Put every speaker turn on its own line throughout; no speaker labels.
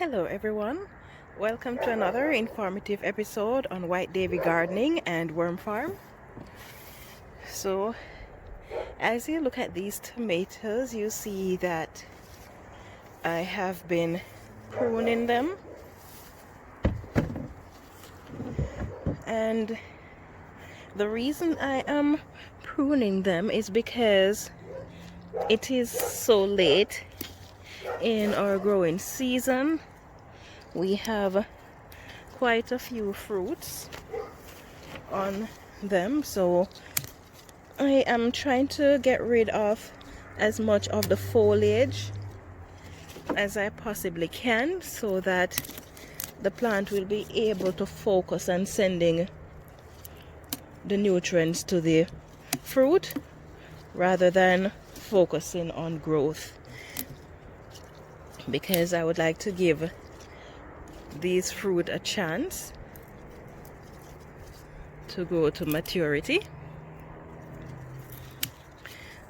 Hello everyone, welcome to another informative episode on White Davy Gardening and Worm Farm. So as you look at these tomatoes, you see that I have been pruning them, and the reason I am pruning them is because it is so late in our growing season. We have quite a few fruits on them, so I am trying to get rid of as much of the foliage as I possibly can so that the plant will be able to focus on sending the nutrients to the fruit rather than focusing on growth, because I would like to give these fruit a chance to grow to maturity.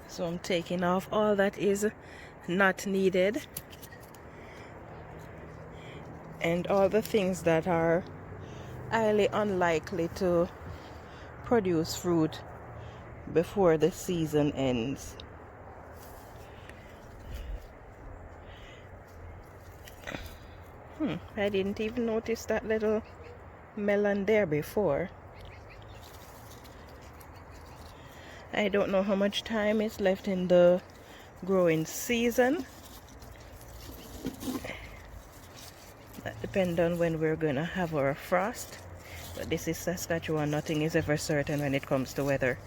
So I'm taking off all that is not needed and all the things that are highly unlikely to produce fruit before the season ends. I didn't even notice that little melon there before. I don't know how much time is left in the growing season. That depends on when we're gonna have our frost. But this is Saskatchewan, nothing is ever certain when it comes to weather.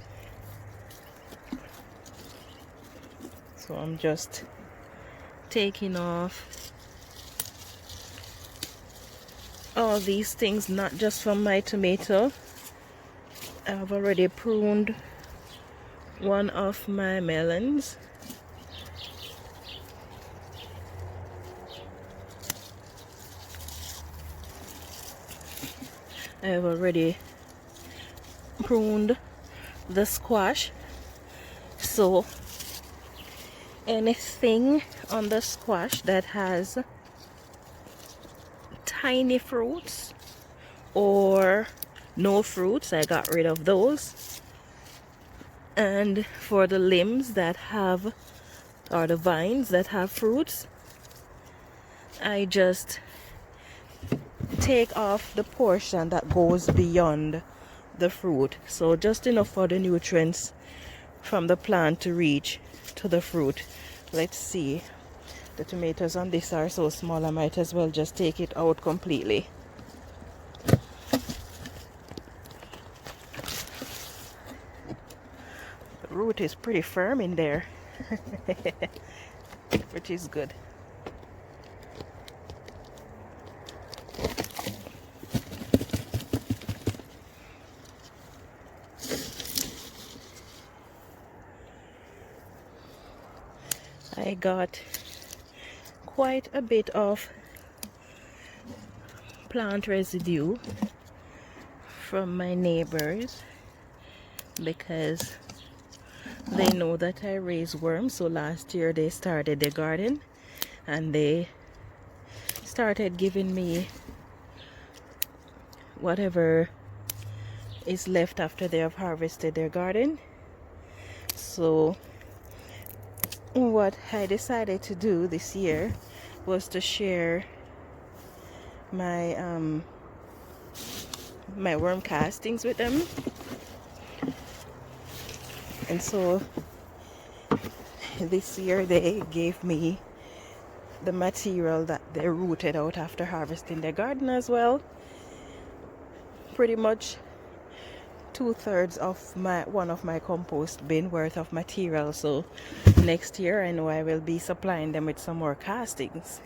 So I'm just taking off all these things, not just from my tomato. I've already pruned one of my melons. I've already pruned the squash. So anything on the squash that has tiny fruits or no fruits, I got rid of those. And for the limbs that have, or the vines that have fruits, I just take off the portion that goes beyond the fruit, so just enough for the nutrients from the plant to reach to the fruit. Let's see, the tomatoes on this are so small, I might as well just take it out completely. The root is pretty firm in there, which is good. I got quite a bit of plant residue from my neighbors because they know that I raise worms. So last year they started their garden and they started giving me whatever is left after they have harvested their garden. So what I decided to do this year was to share my my worm castings with them. And so this year they gave me the material that they rooted out after harvesting their garden as well. Pretty much 2/3 of one of my compost bin worth of material. So next year I know I will be supplying them with some more castings.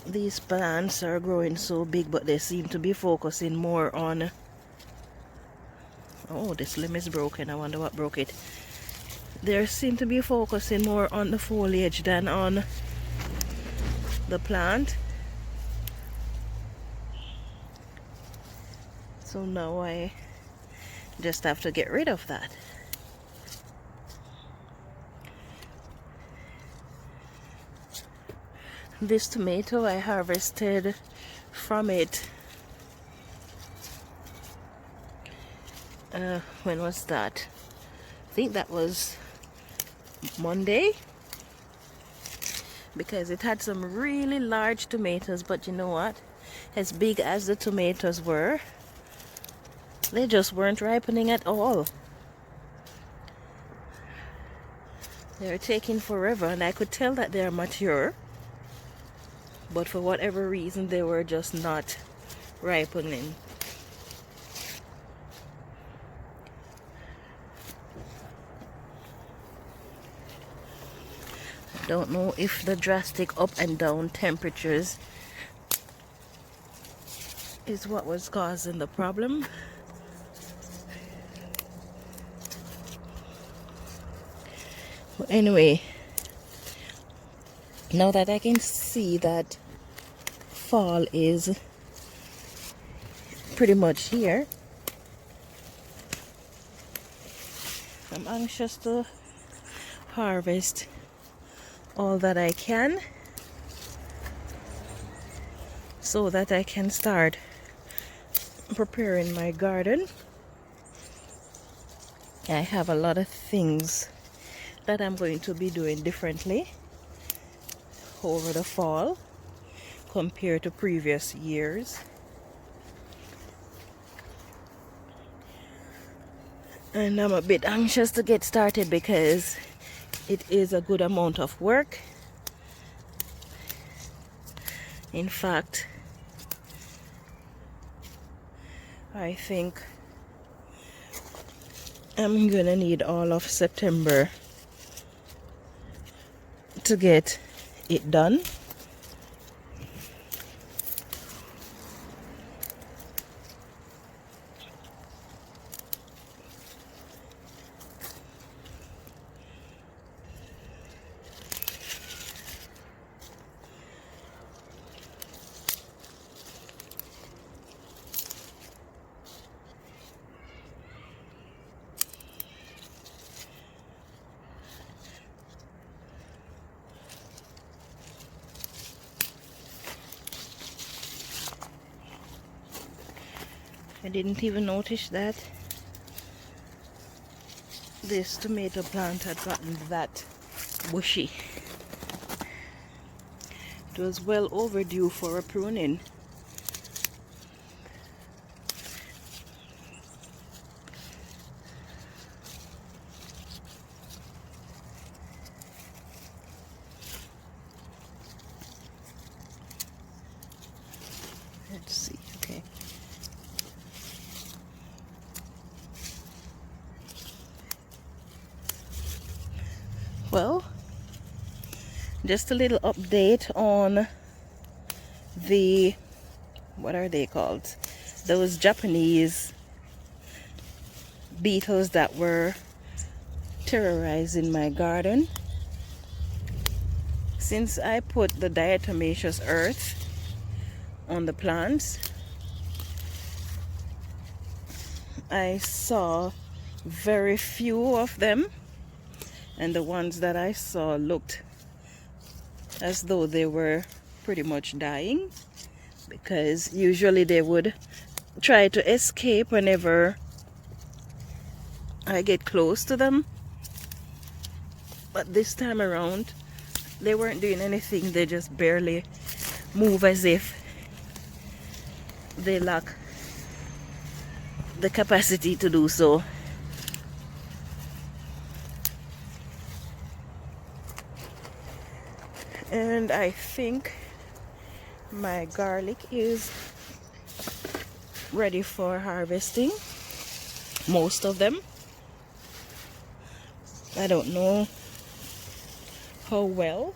These plants are growing so big, but they seem to be focusing more on, oh, this limb is broken. I wonder what broke it. They seem to be focusing more on the foliage than on the plant. So now I just have to get rid of that. This tomato I harvested from it. When was that? I think that was Monday, because it had some really large tomatoes, but you know what? As big as the tomatoes were, they just weren't ripening at all. They're taking forever, and I could tell that they're mature, but for whatever reason they were just not ripening. Don't know if the drastic up and down temperatures is what was causing the problem. But anyway, now that I can see that fall is pretty much here, I'm anxious to harvest all that I can so that I can start preparing my garden. I have a lot of things that I'm going to be doing differently over the fall compared to previous years. And I'm a bit anxious to get started because it is a good amount of work. In fact, I think I'm gonna need all of September to get it done. I didn't even notice that this tomato plant had gotten that bushy. It was well overdue for a pruning. Let's see, okay. Well, just a little update on the, what are they called? Those Japanese beetles that were terrorizing my garden. Since I put the diatomaceous earth on the plants, I saw very few of them, and the ones that I saw looked as though they were pretty much dying, because usually they would try to escape whenever I get close to them, but this time around they weren't doing anything. They just barely move, as if they lack the capacity to do so. And I think my garlic is ready for harvesting, most of them. I don't know how well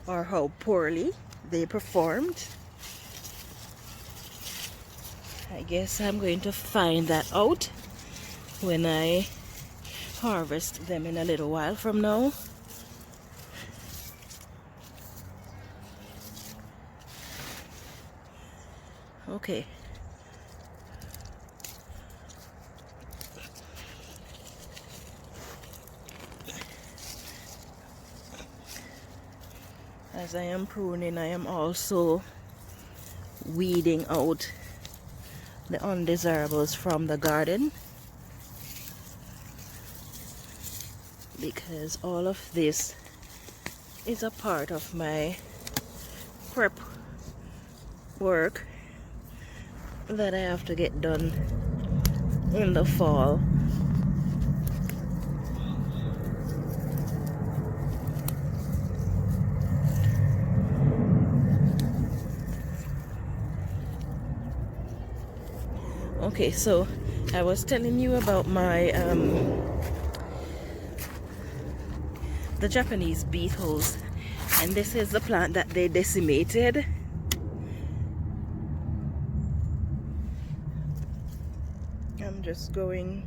or how poorly they performed. I guess I'm going to find that out when I harvest them in a little while from now. Okay, As I am pruning, I am also weeding out the undesirables from the garden, because all of this is a part of my prep work that I have to get done in the fall. Okay, so I was telling you about my the Japanese beetles, and this is the plant that they decimated. I'm just going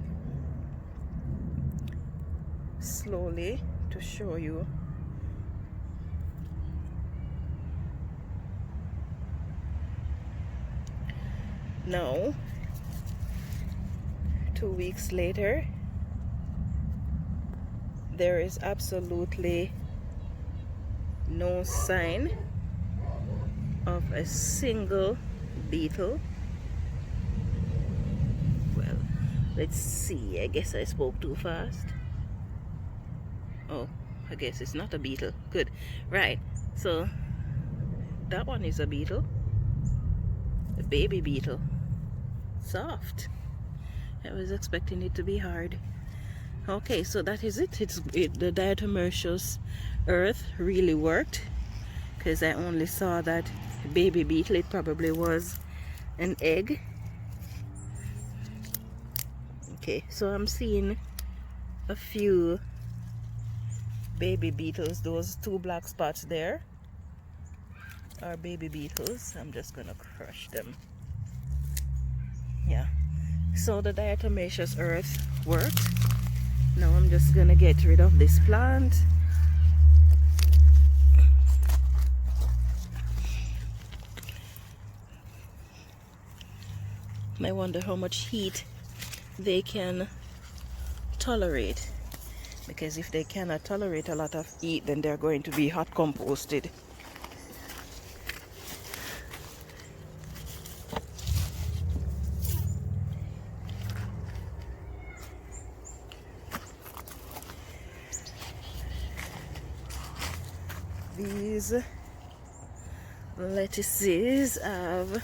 slowly to show you. Now, 2 weeks later, there is absolutely no sign of a single beetle. Well, let's see. I guess I spoke too fast. Oh, I guess it's not a beetle. Good. Right. So that one is a beetle. A baby beetle. Soft. I was expecting it to be hard. Okay, so that is it. The diatomaceous earth really worked, because I only saw that baby beetle. It probably was an egg. Okay, so I'm seeing a few baby beetles. Those 2 black spots there are baby beetles. I'm just gonna crush them. Yeah, so the diatomaceous earth worked. Now I'm just gonna get rid of this plant. I wonder how much heat they can tolerate, because if they cannot tolerate a lot of heat, then they're going to be hot composted. These lettuces have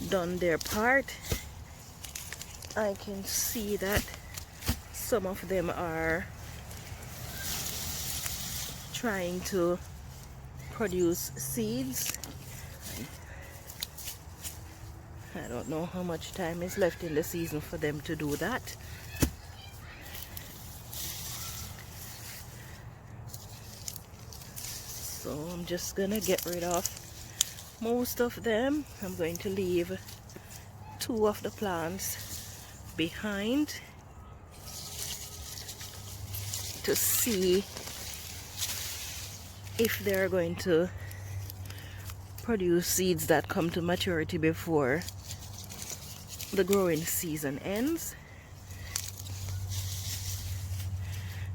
done their part. I can see that some of them are trying to produce seeds. I don't know how much time is left in the season for them to do that. So I'm just gonna get rid of most of them. I'm going to leave 2 of the plants behind to see if they're going to produce seeds that come to maturity before the growing season ends.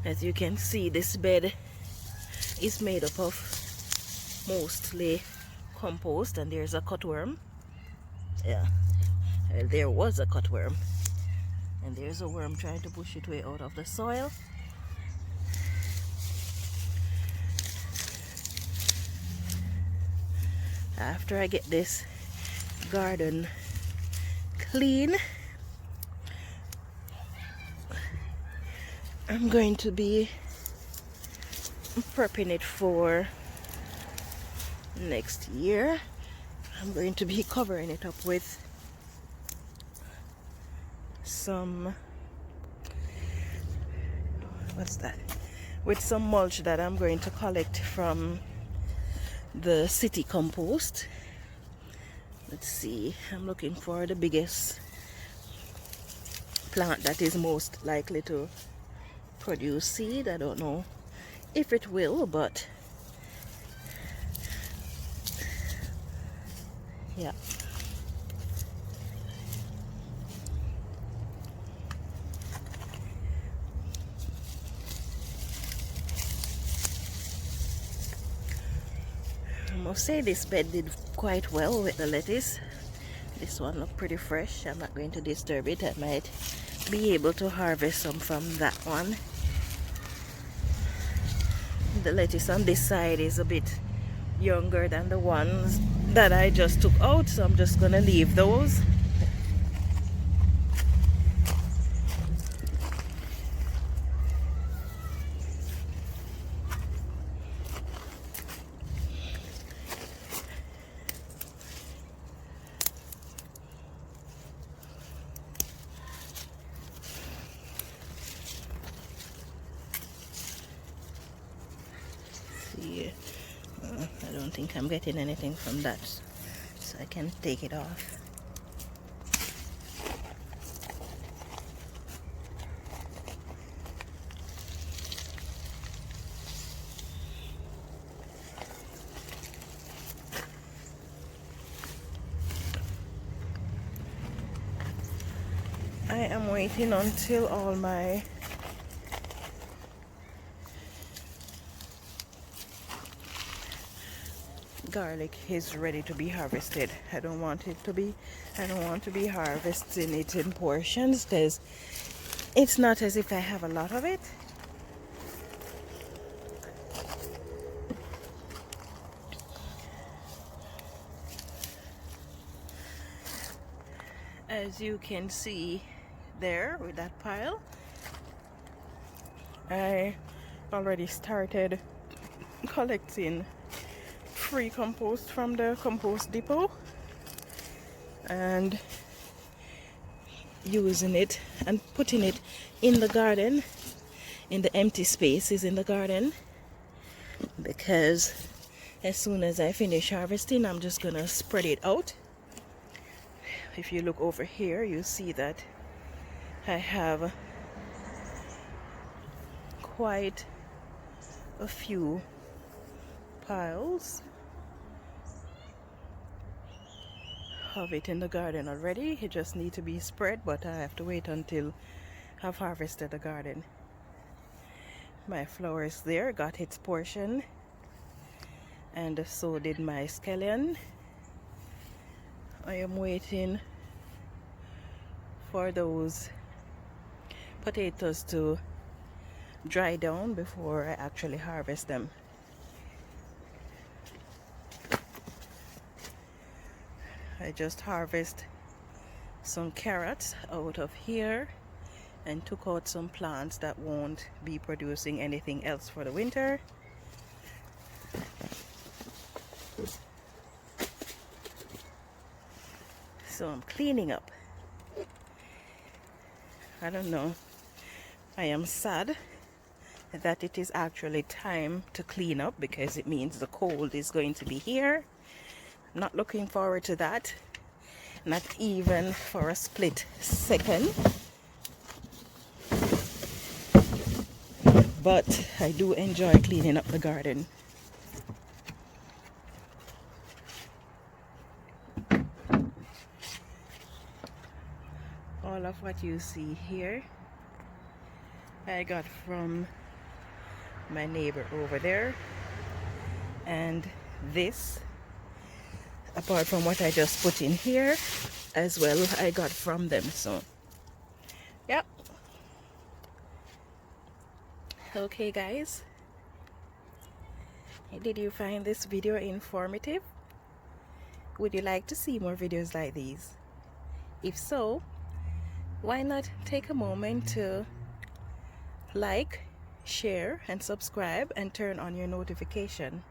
As you can see, this bed is made up of mostly compost, and there's a cutworm. Yeah, well, there was a cutworm, and there's a worm trying to push its way out of the soil. After I get this garden clean, I'm going to be prepping it for next year. I'm going to be covering it up with some, what's that? With some mulch that I'm going to collect from the city compost. Let's see, I'm looking for the biggest plant that is most likely to produce seed. I don't know if it will, but yeah. I must say this bed did quite well with the lettuce. This one looked pretty fresh. I'm not going to disturb it. I might be able to harvest some from that one. The lettuce on this side is a bit younger than the ones that I just took out, so I'm just gonna leave those. See, I don't think I'm getting anything from that, so I can take it off. I am waiting until all my garlic is ready to be harvested. I don't want to be harvesting it in portions, because it's not as if I have a lot of it. As you can see there with that pile, I already started collecting free compost from the compost depot and using it and putting it in the garden, in the empty spaces in the garden, because as soon as I finish harvesting, I'm just gonna spread it out. If you look over here, you see that I have quite a few piles of it in the garden already. It just needs to be spread, but I have to wait until I've harvested the garden. My flowers there got its portion, and so did my scallion. I am waiting for those potatoes to dry down before I actually harvest them. I just harvested some carrots out of here and took out some plants that won't be producing anything else for the winter. So I'm cleaning up. I don't know. I am sad that it is actually time to clean up, because it means the cold is going to be here. I'm not looking forward to that, not even for a split second. But I do enjoy cleaning up the garden. All of what you see here I got from my neighbor over there, and this, apart from what I just put in here as well, I got from them. So yep. Okay guys, did you find this video informative? Would you like to see more videos like these? If so, why not take a moment to like, share, and subscribe, and turn on your notification.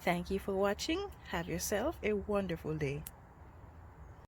Thank you for watching. Have yourself a wonderful day.